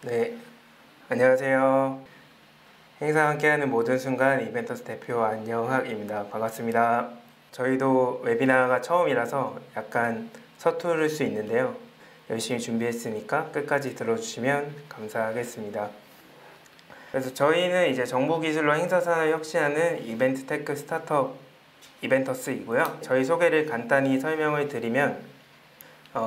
네, 안녕하세요. 행사 함께하는 모든 순간 이벤터스 대표 안영학입니다. 반갑습니다. 저희도 웨비나가 처음이라서 약간 서투를 수 있는데요. 열심히 준비했으니까 끝까지 들어주시면 감사하겠습니다. 그래서 저희는 이제 정보기술로 행사산업을 혁신하는 이벤트 테크 스타트업 이벤터스이고요. 저희 소개를 간단히 설명을 드리면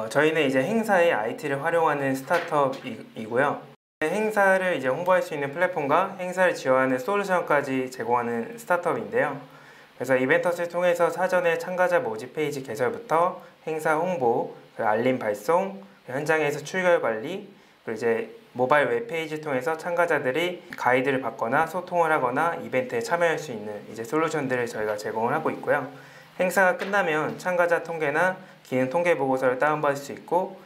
저희는 이제 행사에 IT를 활용하는 스타트업이고요. 행사를 이제 홍보할 수 있는 플랫폼과 행사를 지원하는 솔루션까지 제공하는 스타트업인데요. 그래서 이벤터스를 통해서 사전에 참가자 모집 페이지 개설부터 행사 홍보, 알림 발송, 현장에서 출결 관리, 그리고 이제 모바일 웹페이지 통해서 참가자들이 가이드를 받거나 소통을 하거나 이벤트에 참여할 수 있는 이제 솔루션들을 저희가 제공을 하고 있고요. 행사가 끝나면 참가자 통계나 기능 통계 보고서를 다운받을 수 있고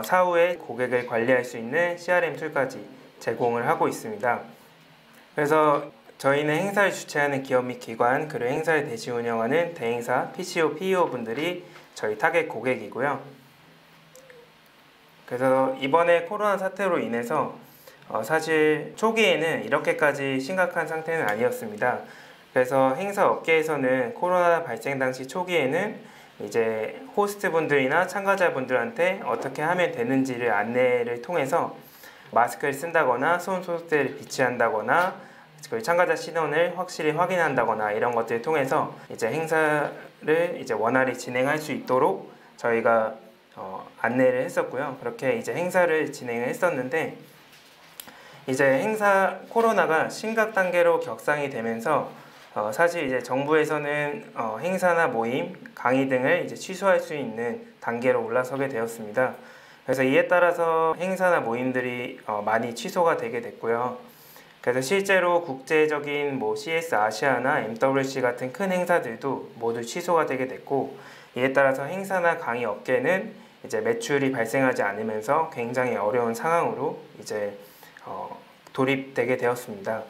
사후에 고객을 관리할 수 있는 CRM 툴까지 제공을 하고 있습니다. 그래서 저희는 행사를 주최하는 기업 및 기관, 그리고 행사를 대신 운영하는 대행사, PCO, PEO 분들이 저희 타겟 고객이고요. 그래서 이번에 코로나 사태로 인해서 사실 초기에는 이렇게까지 심각한 상태는 아니었습니다. 그래서 행사 업계에서는 코로나 발생 당시 초기에는 이제 호스트 분들이나 참가자분들한테 어떻게 하면 되는지를 안내를 통해서 마스크를 쓴다거나 손 소독제를 비치한다거나 그리고 참가자 신원을 확실히 확인한다거나 이런 것들을 통해서 이제 행사를 이제 원활히 진행할 수 있도록 저희가 안내를 했었고요. 그렇게 이제 행사를 진행을 했었는데 이제 행사 코로나가 심각 단계로 격상이 되면서 사실 이제 정부에서는 행사나 모임, 강의 등을 이제 취소할 수 있는 단계로 올라서게 되었습니다. 그래서 이에 따라서 행사나 모임들이 많이 취소가 되게 됐고요. 그래서 실제로 국제적인 CS 아시아나 MWC 같은 큰 행사들도 모두 취소가 되게 됐고, 이에 따라서 행사나 강의 업계는 이제 매출이 발생하지 않으면서 굉장히 어려운 상황으로 이제 돌입되게 되었습니다.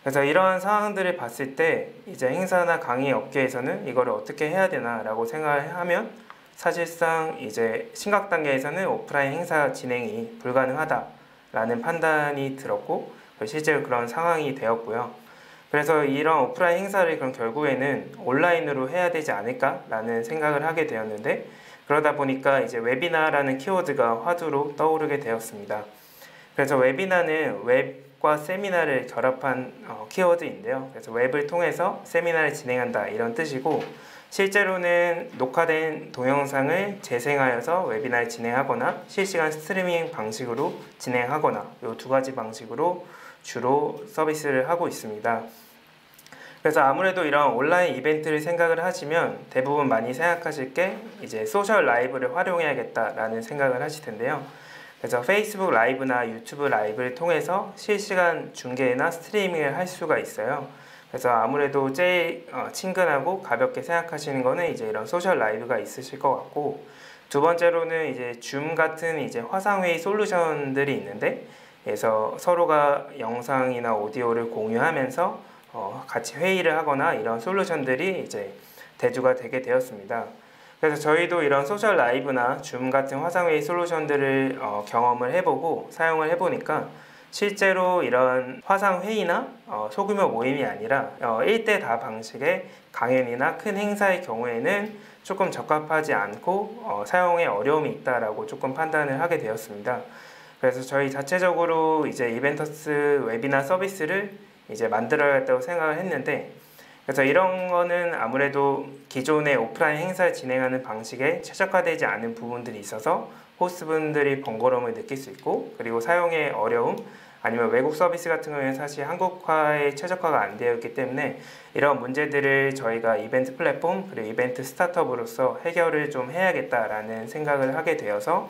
그래서 이러한 상황들을 봤을 때 이제 행사나 강의 업계에서는 이거를 어떻게 해야 되나라고 생각을 하면 사실상 이제 심각 단계에서는 오프라인 행사 진행이 불가능하다라는 판단이 들었고 실제로 그런 상황이 되었고요. 그래서 이런 오프라인 행사를 그럼 결국에는 온라인으로 해야 되지 않을까라는 생각을 하게 되었는데 그러다 보니까 이제 웨비나라는 키워드가 화두로 떠오르게 되었습니다. 그래서 웨비나는 웹과 세미나를 결합한 키워드인데요. 그래서 웹을 통해서 세미나를 진행한다 이런 뜻이고 실제로는 녹화된 동영상을 재생하여서 웨비나를 진행하거나 실시간 스트리밍 방식으로 진행하거나 이 두 가지 방식으로 주로 서비스를 하고 있습니다. 그래서 아무래도 이런 온라인 이벤트를 생각을 하시면 대부분 많이 생각하실 게 이제 소셜 라이브를 활용해야겠다라는 생각을 하실 텐데요. 그래서 페이스북 라이브나 유튜브 라이브를 통해서 실시간 중계나 스트리밍을 할 수가 있어요. 그래서 아무래도 제일 친근하고 가볍게 생각하시는 거는 이제 이런 소셜 라이브가 있으실 것 같고 두 번째로는 이제 줌 같은 이제 화상회의 솔루션들이 있는데 그래서 서로가 영상이나 오디오를 공유하면서 같이 회의를 하거나 이런 솔루션들이 이제 대두가 되게 되었습니다. 그래서 저희도 이런 소셜 라이브나 줌 같은 화상회의 솔루션들을 경험을 해보고 사용을 해보니까 실제로 이런 화상회의나 소규모 모임이 아니라 1대 다 방식의 강연이나 큰 행사의 경우에는 조금 적합하지 않고 사용에 어려움이 있다라고 조금 판단을 하게 되었습니다. 그래서 저희 자체적으로 이제 이벤터스 웨비나 서비스를 이제 만들어야겠다고 생각을 했는데 그래서 이런 거는 아무래도 기존의 오프라인 행사를 진행하는 방식에 최적화되지 않은 부분들이 있어서 호스트분들이 번거로움을 느낄 수 있고 그리고 사용에 어려움 아니면 외국 서비스 같은 경우에는 사실 한국화에 최적화가 안 되어 있기 때문에 이런 문제들을 저희가 이벤트 플랫폼 그리고 이벤트 스타트업으로서 해결을 좀 해야겠다라는 생각을 하게 되어서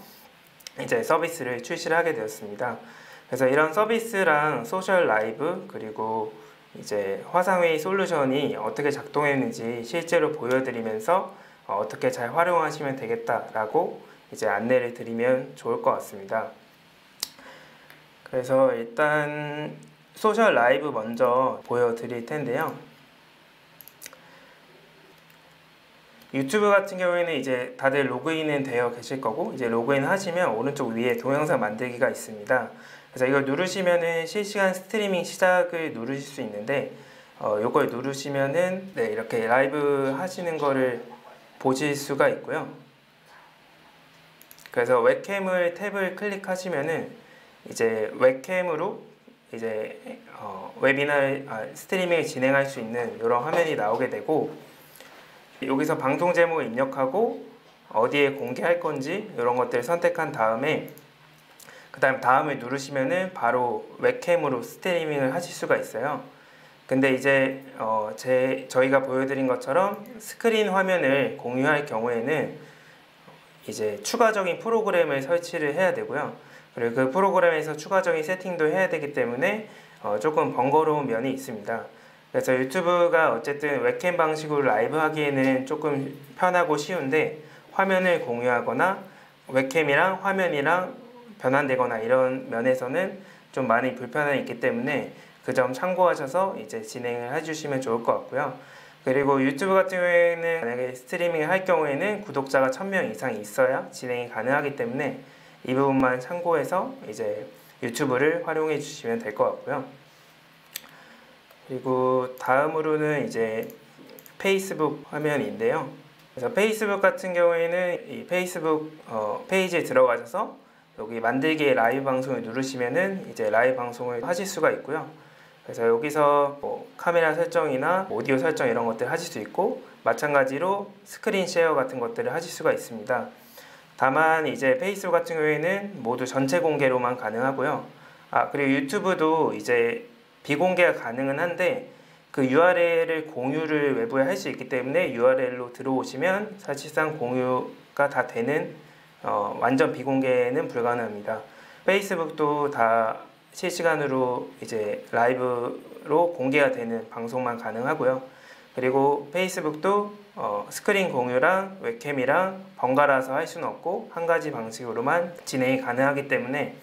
이제 서비스를 출시를 하게 되었습니다. 그래서 이런 서비스랑 소셜 라이브 그리고 이제 화상회의 솔루션이 어떻게 작동했는지 실제로 보여드리면서 어떻게 잘 활용하시면 되겠다라고 이제 안내를 드리면 좋을 것 같습니다. 그래서 일단 소셜 라이브 먼저 보여드릴 텐데요. 유튜브 같은 경우에는 이제 다들 로그인은 되어 계실 거고 이제 로그인 하시면 오른쪽 위에 동영상 만들기가 있습니다. 그래서 이걸 누르시면은 실시간 스트리밍 시작을 누르실 수 있는데 이걸 누르시면은 네, 이렇게 라이브 하시는 거를 보실 수가 있고요. 그래서 웹캠을 탭을 클릭하시면은 이제 웹캠으로 이제 스트리밍을 진행할 수 있는 이런 화면이 나오게 되고, 여기서 방송 제목을 입력하고 어디에 공개할 건지 이런 것들을 선택한 다음에 다음을 누르시면은 바로 웹캠으로 스트리밍을 하실 수가 있어요. 근데 이제 저희가 보여드린 것처럼 스크린 화면을 공유할 경우에는 이제 추가적인 프로그램을 설치를 해야 되고요. 그리고 그 프로그램에서 추가적인 세팅도 해야 되기 때문에 조금 번거로운 면이 있습니다. 그래서 유튜브가 어쨌든 웹캠 방식으로 라이브 하기에는 조금 편하고 쉬운데, 화면을 공유하거나 웹캠이랑 화면이랑 변환되거나 이런 면에서는 좀 많이 불편함이 있기 때문에 그 점 참고하셔서 이제 진행을 해주시면 좋을 것 같고요. 그리고 유튜브 같은 경우에는 만약에 스트리밍을 할 경우에는 구독자가 1000명 이상 있어야 진행이 가능하기 때문에 이 부분만 참고해서 이제 유튜브를 활용해 주시면 될 것 같고요. 그리고 다음으로는 이제 페이스북 화면인데요. 그래서 페이스북 같은 경우에는 이 페이스북 페이지에 들어가셔서 여기 만들기의 라이브 방송을 누르시면은 이제 라이브 방송을 하실 수가 있고요. 그래서 여기서 카메라 설정이나 오디오 설정 이런 것들 하실 수 있고, 마찬가지로 스크린 쉐어 같은 것들을 하실 수가 있습니다. 다만 이제 페이스북 같은 경우에는 모두 전체 공개로만 가능하고요. 그리고 유튜브도 이제 비공개가 가능은 한데 그 URL을 공유를 외부에 할 수 있기 때문에 URL로 들어오시면 사실상 공유가 다 되는 완전 비공개는 불가능합니다. 페이스북도 다 실시간으로 이제 라이브로 공개가 되는 방송만 가능하고요. 그리고 페이스북도 스크린 공유랑 웹캠이랑 번갈아서 할 수는 없고 한 가지 방식으로만 진행이 가능하기 때문에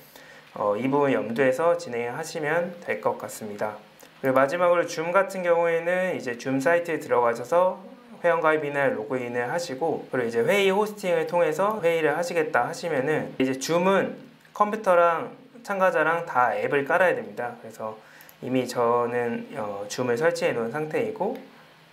이 부분 염두에서 진행하시면 될 것 같습니다. 그리고 마지막으로 줌 같은 경우에는 이제 줌 사이트에 들어가셔서 회원가입이나 로그인을 하시고, 그리고 이제 회의 호스팅을 통해서 회의를 하시겠다 하시면은 이제 줌은 컴퓨터랑 참가자랑 다 앱을 깔아야 됩니다. 그래서 이미 저는 줌을 설치해 놓은 상태이고,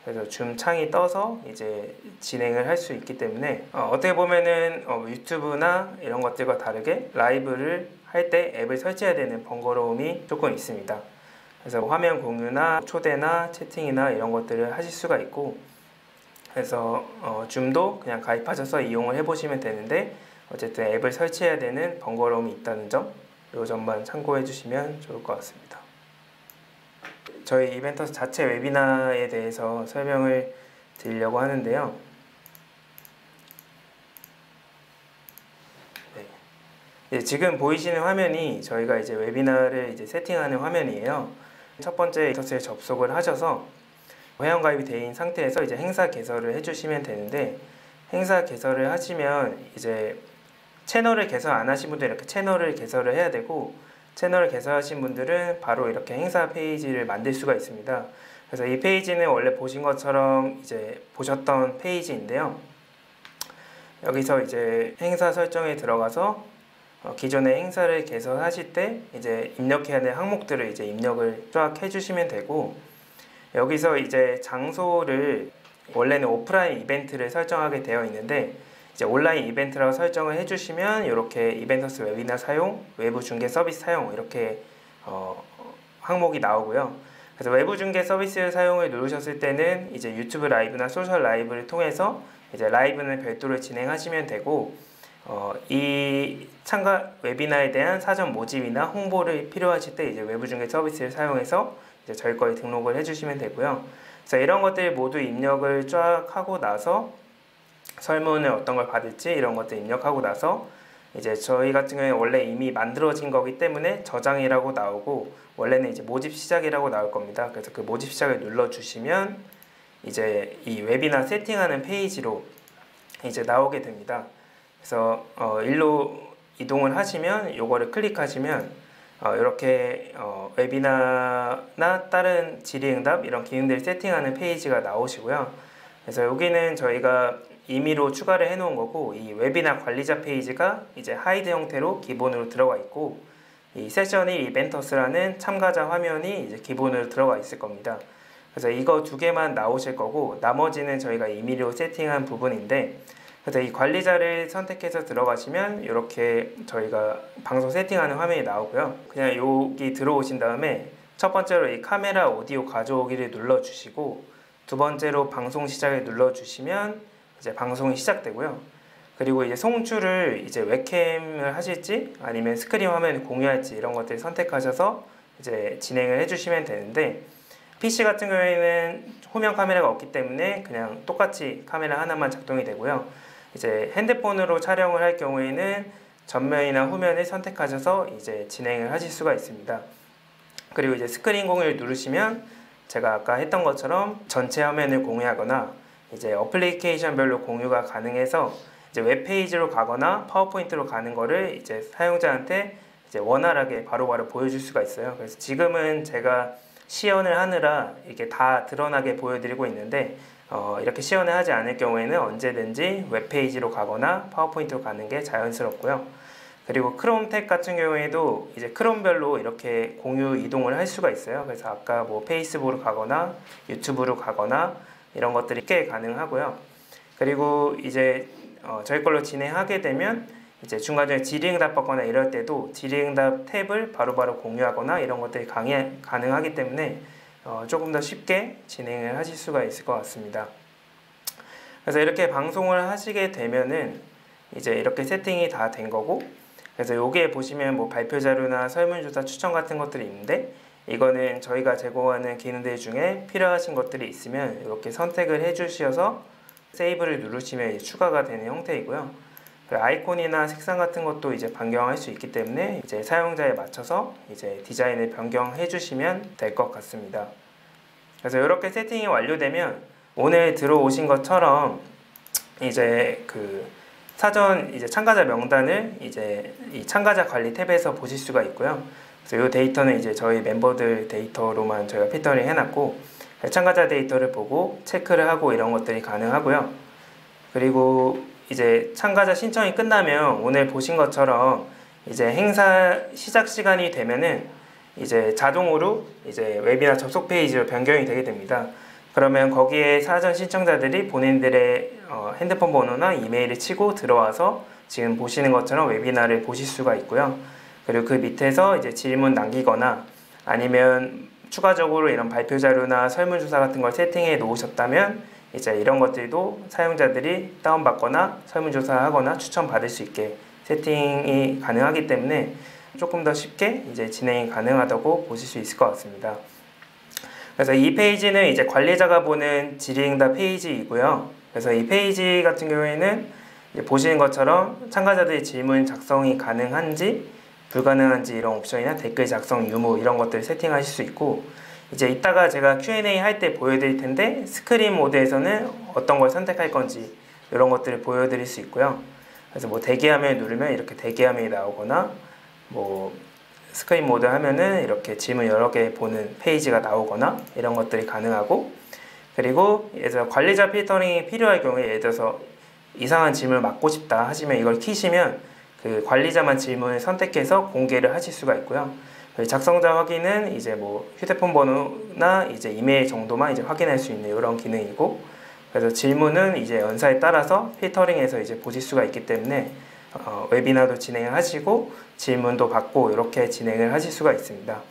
그래서 줌 창이 떠서 이제 진행을 할 수 있기 때문에 어떻게 보면은 유튜브나 이런 것들과 다르게 라이브를 할 때 앱을 설치해야 되는 번거로움이 조금 있습니다. 그래서 화면 공유나 초대나 채팅이나 이런 것들을 하실 수가 있고, 그래서 줌도 그냥 가입하셔서 이용을 해보시면 되는데 어쨌든 앱을 설치해야 되는 번거로움이 있다는 점, 이 점만 참고해 주시면 좋을 것 같습니다. 저희 이벤터스 자체 웨비나에 대해서 설명을 드리려고 하는데요. 네. 지금 보이시는 화면이 저희가 이제 웨비나를 이제 세팅하는 화면이에요. 첫 번째 이벤터스에 접속을 하셔서 회원가입이 된 상태에서 이제 행사 개설을 해주시면 되는데, 행사 개설을 하시면 이제 채널을 개설 안 하신 분들 이렇게 채널을 개설을 해야 되고, 채널을 개설하신 분들은 바로 이렇게 행사 페이지를 만들 수가 있습니다. 그래서 이 페이지는 원래 보신 것처럼 이제 보셨던 페이지인데요. 여기서 이제 행사 설정에 들어가서 기존의 행사를 개설하실 때 이제 입력해야 될 항목들을 이제 입력을 쫙 해주시면 되고, 여기서 이제 장소를 원래는 오프라인 이벤트를 설정하게 되어 있는데 이제 온라인 이벤트라고 설정을 해주시면 이렇게 이벤터스 웨비나 사용, 외부 중계 서비스 사용 이렇게 항목이 나오고요. 그래서 외부 중계 서비스 사용을 누르셨을 때는 이제 유튜브 라이브나 소셜 라이브를 통해서 이제 라이브는 별도로 진행하시면 되고, 이 참가 웨비나에 대한 사전 모집이나 홍보를 필요하실 때 이제 외부 중계 서비스를 사용해서 이제 저희 거에 등록을 해주시면 되고요. 그래서 이런 것들 모두 입력을 쫙 하고 나서 설문을 어떤 걸 받을지 이런 것들 입력하고 나서 이제 저희 같은 경우에 원래 이미 만들어진 거기 때문에 저장이라고 나오고, 원래는 이제 모집 시작이라고 나올 겁니다. 그래서 그 모집 시작을 눌러 주시면 이제 이 웨비나 세팅하는 페이지로 이제 나오게 됩니다. 그래서 일로 이동을 하시면 요거를 클릭하시면 이렇게 웨비나나 다른 질의응답 이런 기능들 세팅하는 페이지가 나오시고요. 그래서 여기는 저희가 임의로 추가를 해 놓은 거고, 이 웨비나 관리자 페이지가 이제 하이드 형태로 기본으로 들어가 있고, 이 세션 1 이벤터스라는 참가자 화면이 이제 기본으로 들어가 있을 겁니다. 그래서 이거 두 개만 나오실 거고 나머지는 저희가 임의로 세팅한 부분인데, 그래서 이 관리자를 선택해서 들어가시면 이렇게 저희가 방송 세팅하는 화면이 나오고요. 그냥 여기 들어오신 다음에 첫 번째로 이 카메라 오디오 가져오기를 눌러주시고, 두 번째로 방송 시작을 눌러주시면 이제 방송이 시작되고요. 그리고 이제 송출을 이제 웹캠을 하실지 아니면 스크린 화면을 공유할지 이런 것들을 선택하셔서 이제 진행을 해주시면 되는데, PC 같은 경우에는 후면 카메라가 없기 때문에 그냥 똑같이 카메라 하나만 작동이 되고요. 이제 핸드폰으로 촬영을 할 경우에는 전면이나 후면을 선택하셔서 이제 진행을 하실 수가 있습니다. 그리고 이제 스크린 공유를 누르시면 제가 아까 했던 것처럼 전체 화면을 공유하거나 이제 어플리케이션별로 공유가 가능해서 이제 웹페이지로 가거나 파워포인트로 가는 거를 이제 사용자한테 이제 원활하게 바로바로 보여줄 수가 있어요. 그래서 지금은 제가 시연을 하느라 이렇게 다 드러나게 보여드리고 있는데, 이렇게 시연을 하지 않을 경우에는 언제든지 웹페이지로 가거나 파워포인트로 가는 게 자연스럽고요. 그리고 크롬 탭 같은 경우에도 이제 크롬별로 이렇게 공유 이동을 할 수가 있어요. 그래서 아까 뭐 페이스북으로 가거나 유튜브로 가거나 이런 것들이 꽤 가능하고요. 그리고 이제 저희 걸로 진행하게 되면 이제 중간중에 질의응답 받거나 이럴 때도 질의응답 탭을 바로바로 공유하거나 이런 것들이 가능하기 때문에 조금 더 쉽게 진행을 하실 수가 있을 것 같습니다. 그래서 이렇게 방송을 하시게 되면은 이제 이렇게 세팅이 다 된 거고, 그래서 여기에 보시면 뭐 발표 자료나 설문조사 추천 같은 것들이 있는데, 이거는 저희가 제공하는 기능들 중에 필요하신 것들이 있으면 이렇게 선택을 해 주셔서 세이브를 누르시면 추가가 되는 형태이고요. 아이콘이나 색상 같은 것도 이제 변경할 수 있기 때문에 이제 사용자에 맞춰서 이제 디자인을 변경해 주시면 될 것 같습니다. 그래서 이렇게 세팅이 완료되면 오늘 들어오신 것처럼 이제 그 사전 이제 참가자 명단을 이제 이 참가자 관리 탭에서 보실 수가 있고요. 그래서 이 데이터는 이제 저희 멤버들 데이터로만 저희가 필터링 해놨고, 참가자 데이터를 보고 체크를 하고 이런 것들이 가능하고요. 그리고 이제 참가자 신청이 끝나면 오늘 보신 것처럼 이제 행사 시작 시간이 되면은 이제 자동으로 이제 웨비나 접속 페이지로 변경이 되게 됩니다. 그러면 거기에 사전 신청자들이 본인들의 핸드폰 번호나 이메일을 치고 들어와서 지금 보시는 것처럼 웨비나를 보실 수가 있고요. 그리고 그 밑에서 이제 질문 남기거나 아니면 추가적으로 이런 발표 자료나 설문조사 같은 걸 세팅해 놓으셨다면 이제 이런 것들도 사용자들이 다운받거나 설문조사하거나 추천받을 수 있게 세팅이 가능하기 때문에 조금 더 쉽게 이제 진행이 가능하다고 보실 수 있을 것 같습니다. 그래서 이 페이지는 이제 관리자가 보는 질의응답 페이지이고요. 그래서 이 페이지 같은 경우에는 이제 보시는 것처럼 참가자들의 질문 작성이 가능한지 불가능한지 이런 옵션이나 댓글 작성 유무 이런 것들을 세팅하실 수 있고, 이제 이따가 제가 Q&A 할 때 보여드릴 텐데 스크린 모드에서는 어떤 걸 선택할 건지 이런 것들을 보여드릴 수 있고요. 그래서 뭐 대기화면을 누르면 이렇게 대기화면이 나오거나, 뭐 스크린 모드 하면은 이렇게 질문 여러 개 보는 페이지가 나오거나 이런 것들이 가능하고, 그리고 예를 들어 관리자 필터링이 필요할 경우에 예를 들어서 이상한 질문을 막고 싶다 하시면 이걸 키시면 그 관리자만 질문을 선택해서 공개를 하실 수가 있고요. 작성자 확인은 이제 뭐 휴대폰 번호나 이제 이메일 정도만 이제 확인할 수 있는 이런 기능이고, 그래서 질문은 이제 연사에 따라서 필터링해서 이제 보실 수가 있기 때문에 웨비나도 진행을 하시고 질문도 받고 이렇게 진행을 하실 수가 있습니다.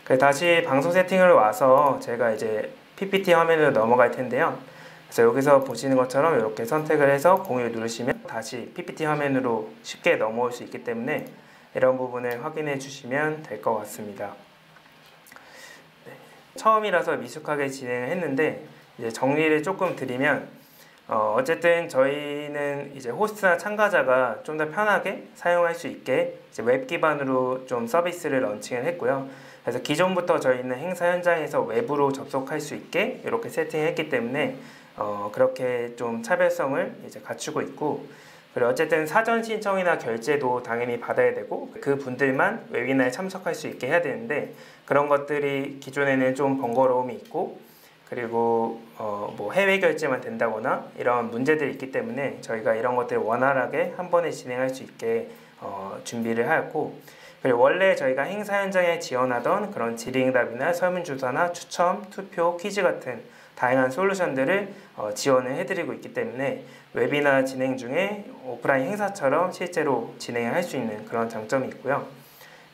그래서 다시 방송 세팅을 와서 제가 이제 PPT 화면으로 넘어갈 텐데요. 그래서 여기서 보시는 것처럼 이렇게 선택을 해서 공유 누르시면 다시 PPT 화면으로 쉽게 넘어올 수 있기 때문에 이런 부분을 확인해 주시면 될 것 같습니다. 네. 처음이라서 미숙하게 진행을 했는데 이제 정리를 조금 드리면 어쨌든 저희는 이제 호스트나 참가자가 좀 더 편하게 사용할 수 있게 이제 웹 기반으로 좀 서비스를 런칭을 했고요. 그래서 기존부터 저희는 행사 현장에서 웹으로 접속할 수 있게 이렇게 세팅했기 때문에 그렇게 좀 차별성을 이제 갖추고 있고, 그리고 어쨌든 사전 신청이나 결제도 당연히 받아야 되고 그 분들만 웨비나에 참석할 수 있게 해야 되는데, 그런 것들이 기존에는 좀 번거로움이 있고, 그리고 뭐 해외 결제만 된다거나 이런 문제들이 있기 때문에 저희가 이런 것들을 원활하게 한 번에 진행할 수 있게 준비를 하였고, 그리고 원래 저희가 행사 현장에 지원하던 그런 질의응답이나 설문조사나 추첨, 투표, 퀴즈 같은 다양한 솔루션들을 지원을 해드리고 있기 때문에 웨비나 진행 중에 오프라인 행사처럼 실제로 진행을 할 수 있는 그런 장점이 있고요.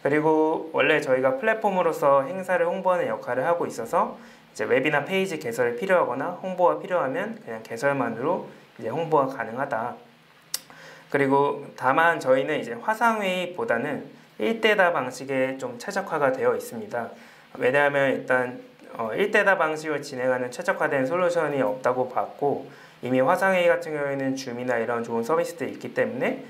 그리고 원래 저희가 플랫폼으로서 행사를 홍보하는 역할을 하고 있어서 이제 웨비나 페이지 개설이 필요하거나 홍보가 필요하면 그냥 개설만으로 이제 홍보가 가능하다. 그리고 다만 저희는 이제 화상회의보다는 1대다 방식에 좀 최적화가 되어 있습니다. 왜냐하면 일단 1대다 방식을 진행하는 최적화된 솔루션이 없다고 봤고, 이미 화상회의 같은 경우에는 줌이나 이런 좋은 서비스들이 있기 때문에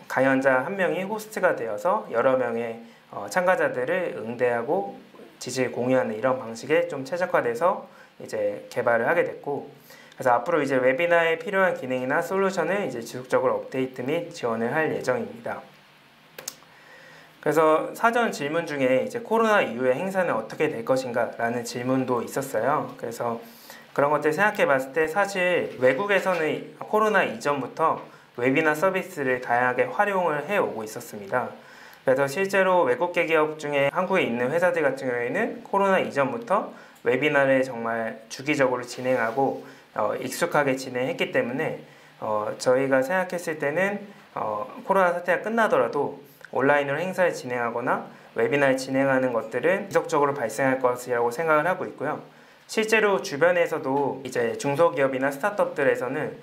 강연자 한 명이 호스트가 되어서 여러 명의 참가자들을 응대하고 지식을 공유하는 이런 방식에 좀 최적화돼서 이제 개발을 하게 됐고, 그래서 앞으로 이제 웨비나에 필요한 기능이나 솔루션을 이제 지속적으로 업데이트 및 지원을 할 예정입니다. 그래서 사전 질문 중에 이제 코로나 이후의 행사는 어떻게 될 것인가 라는 질문도 있었어요. 그래서 그런 것들 생각해 봤을 때 사실 외국에서는 코로나 이전부터 웨비나 서비스를 다양하게 활용을 해 오고 있었습니다. 그래서 실제로 외국계 기업 중에 한국에 있는 회사들 같은 경우에는 코로나 이전부터 웨비나를 정말 주기적으로 진행하고 익숙하게 진행했기 때문에 저희가 생각했을 때는 코로나 사태가 끝나더라도 온라인으로 행사를 진행하거나 웨비나를 진행하는 것들은 지속적으로 발생할 것이라고 생각을 하고 있고요. 실제로 주변에서도 이제 중소기업이나 스타트업들에서는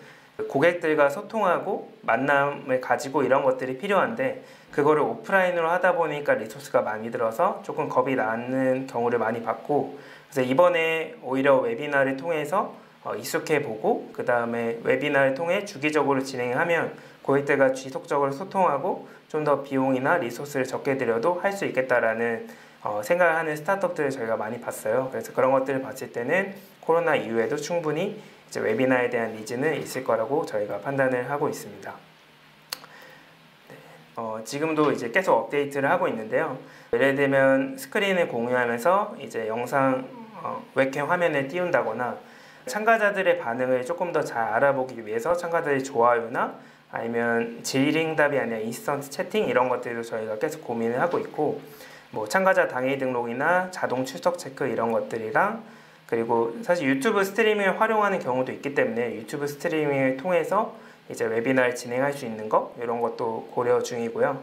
고객들과 소통하고 만남을 가지고 이런 것들이 필요한데 그거를 오프라인으로 하다 보니까 리소스가 많이 들어서 조금 겁이 나는 경우를 많이 봤고, 그래서 이번에 오히려 웨비나를 통해서 익숙해보고 그 다음에 웨비나를 통해 주기적으로 진행하면 고객들과 지속적으로 소통하고 좀 더 비용이나 리소스를 적게 들여도 할 수 있겠다라는 생각을 하는 스타트업들을 저희가 많이 봤어요. 그래서 그런 것들을 봤을 때는 코로나 이후에도 충분히 이제 웨비나에 대한 니즈는 있을 거라고 저희가 판단을 하고 있습니다. 지금도 이제 계속 업데이트를 하고 있는데요. 예를 들면 스크린을 공유하면서 이제 영상 웹캠 화면을 띄운다거나 참가자들의 반응을 조금 더 잘 알아보기 위해서 참가자들의 좋아요나 아니면 질의응답이 아니라 인스턴트 채팅 이런 것들도 저희가 계속 고민을 하고 있고, 뭐 참가자 당일 등록이나 자동 출석 체크 이런 것들이랑, 그리고 사실 유튜브 스트리밍을 활용하는 경우도 있기 때문에 유튜브 스트리밍을 통해서 이제 웨비나를 진행할 수 있는 것 이런 것도 고려 중이고요.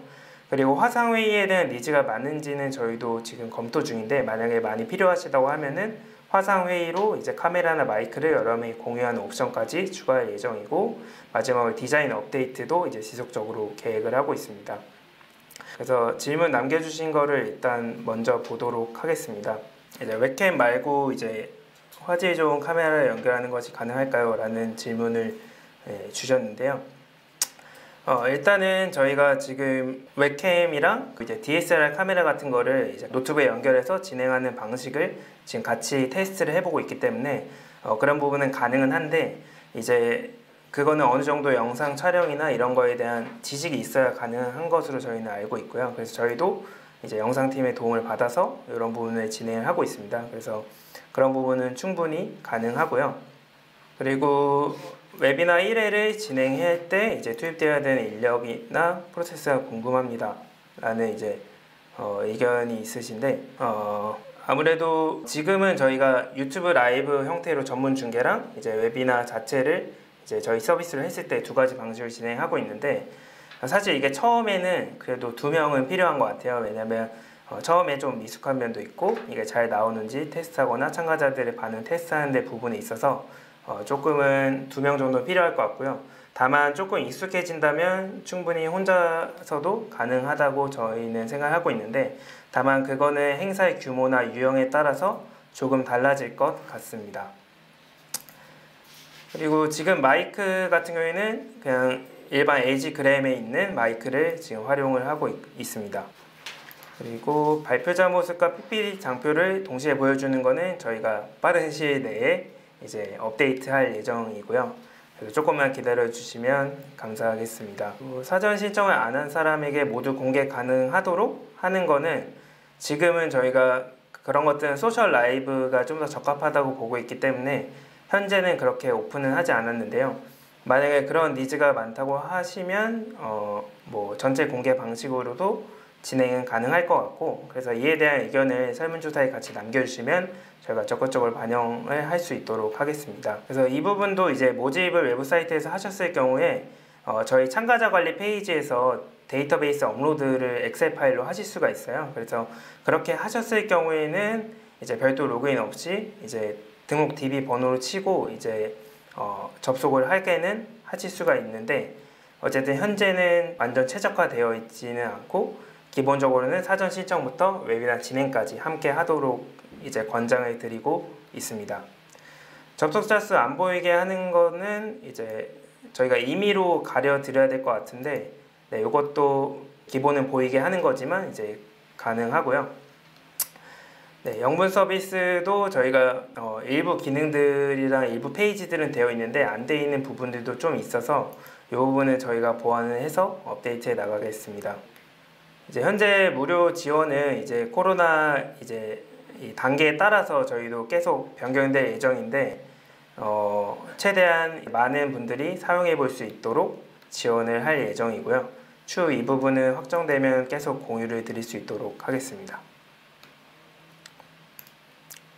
그리고 화상회의에 대한 니즈가 많은지는 저희도 지금 검토 중인데, 만약에 많이 필요하시다고 하면은 화상회의로 이제 카메라나 마이크를 여러 명이 공유하는 옵션까지 추가할 예정이고, 마지막으로 디자인 업데이트도 이제 지속적으로 계획을 하고 있습니다. 그래서 질문 남겨주신 거를 일단 먼저 보도록 하겠습니다. 이제 웹캠 말고 이제 화질 좋은 카메라를 연결하는 것이 가능할까요? 라는 질문을 주셨는데요. 일단은 저희가 지금 웹캠이랑 이제 DSLR 카메라 같은 거를 이제 노트북에 연결해서 진행하는 방식을 지금 같이 테스트를 해보고 있기 때문에 그런 부분은 가능은 한데, 이제 그거는 어느 정도 영상 촬영이나 이런 거에 대한 지식이 있어야 가능한 것으로 저희는 알고 있고요. 그래서 저희도 이제 영상팀의 도움을 받아서 이런 부분을 진행을 하고 있습니다. 그래서 그런 부분은 충분히 가능하고요. 그리고 웨비나 1회를 진행할 때 이제 투입되어야 되는 인력이나 프로세스가 궁금합니다 라는 이제 의견이 있으신데, 아무래도 지금은 저희가 유튜브 라이브 형태로 전문 중계랑 이제 웨비나 자체를 이제 저희 서비스를 했을 때 두 가지 방식을 진행하고 있는데, 사실 이게 처음에는 그래도 2명은 필요한 것 같아요. 왜냐면 처음에 좀 미숙한 면도 있고 이게 잘 나오는지 테스트하거나 참가자들의 반응 테스트하는 데 부분에 있어서 조금은 2명 정도 필요할 것 같고요. 다만 조금 익숙해진다면 충분히 혼자서도 가능하다고 저희는 생각하고 있는데, 다만 그거는 행사의 규모나 유형에 따라서 조금 달라질 것 같습니다. 그리고 지금 마이크 같은 경우에는 그냥 일반 LG 그램에 있는 마이크를 지금 활용을 하고 있습니다. 그리고 발표자 모습과 PPT 장표를 동시에 보여주는 거는 저희가 빠른 시일 내에 이제 업데이트할 예정이고요. 그래서 조금만 기다려 주시면 감사하겠습니다. 사전 신청을 안 한 사람에게 모두 공개 가능하도록 하는 거는, 지금은 저희가 그런 것들은 소셜 라이브가 좀 더 적합하다고 보고 있기 때문에 현재는 그렇게 오픈은 하지 않았는데요. 만약에 그런 니즈가 많다고 하시면 뭐 전체 공개 방식으로도 진행은 가능할 것 같고, 그래서 이에 대한 의견을 설문조사에 같이 남겨주시면 저희가 적극적으로 반영을 할 수 있도록 하겠습니다. 그래서 이 부분도 이제 모집을 외부 사이트에서 하셨을 경우에 저희 참가자 관리 페이지에서 데이터베이스 업로드를 엑셀 파일로 하실 수가 있어요. 그래서 그렇게 하셨을 경우에는 이제 별도 로그인 없이 이제 등록 DB 번호를 치고 이제 접속을 하게는 하실 수가 있는데, 어쨌든 현재는 완전 최적화되어 있지는 않고 기본적으로는 사전 신청부터 웨비나 진행까지 함께 하도록 이제 권장을 드리고 있습니다. 접속자 수 안 보이게 하는 거는 이제 저희가 임의로 가려 드려야 될 것 같은데, 네, 이것도 기본은 보이게 하는 거지만 이제 가능하고요. 네, 영분 서비스도 저희가 일부 기능들이랑 일부 페이지들은 되어 있는데 안 되어 있는 부분들도 좀 있어서 이 부분은 저희가 보완을 해서 업데이트해 나가겠습니다. 이제 현재 무료 지원은 이제 코로나 이제 이 단계에 따라서 저희도 계속 변경될 예정인데, 최대한 많은 분들이 사용해 볼 수 있도록 지원을 할 예정이고요. 추후 이 부분은 확정되면 계속 공유를 드릴 수 있도록 하겠습니다.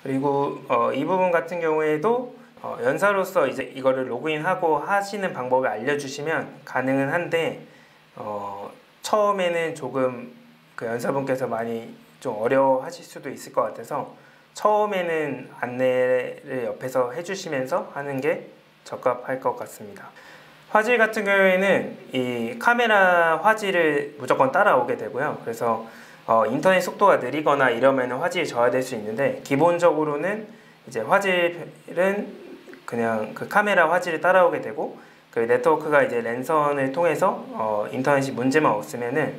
그리고 이 부분 같은 경우에도 연사로서 이제 이거를 로그인하고 하시는 방법을 알려주시면 가능은 한데, 처음에는 조금 그 연사분께서 많이 좀 어려워하실 수도 있을 것 같아서 처음에는 안내를 옆에서 해주시면서 하는 게 적합할 것 같습니다. 화질 같은 경우에는 이 카메라 화질을 무조건 따라오게 되고요. 그래서 인터넷 속도가 느리거나 이러면 화질이 저하될 수 있는데, 기본적으로는 이제 화질은 그냥 그 카메라 화질을 따라오게 되고, 그 네트워크가 이제 랜선을 통해서 인터넷이 문제만 없으면은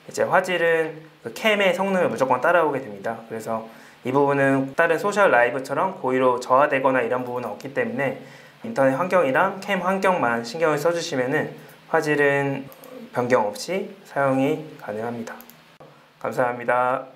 이제 화질은 그 캠의 성능을 무조건 따라오게 됩니다. 그래서 이 부분은 다른 소셜 라이브처럼 고의로 저하되거나 이런 부분은 없기 때문에 인터넷 환경이랑 캠 환경만 신경을 써주시면은 화질은 변경 없이 사용이 가능합니다. 감사합니다.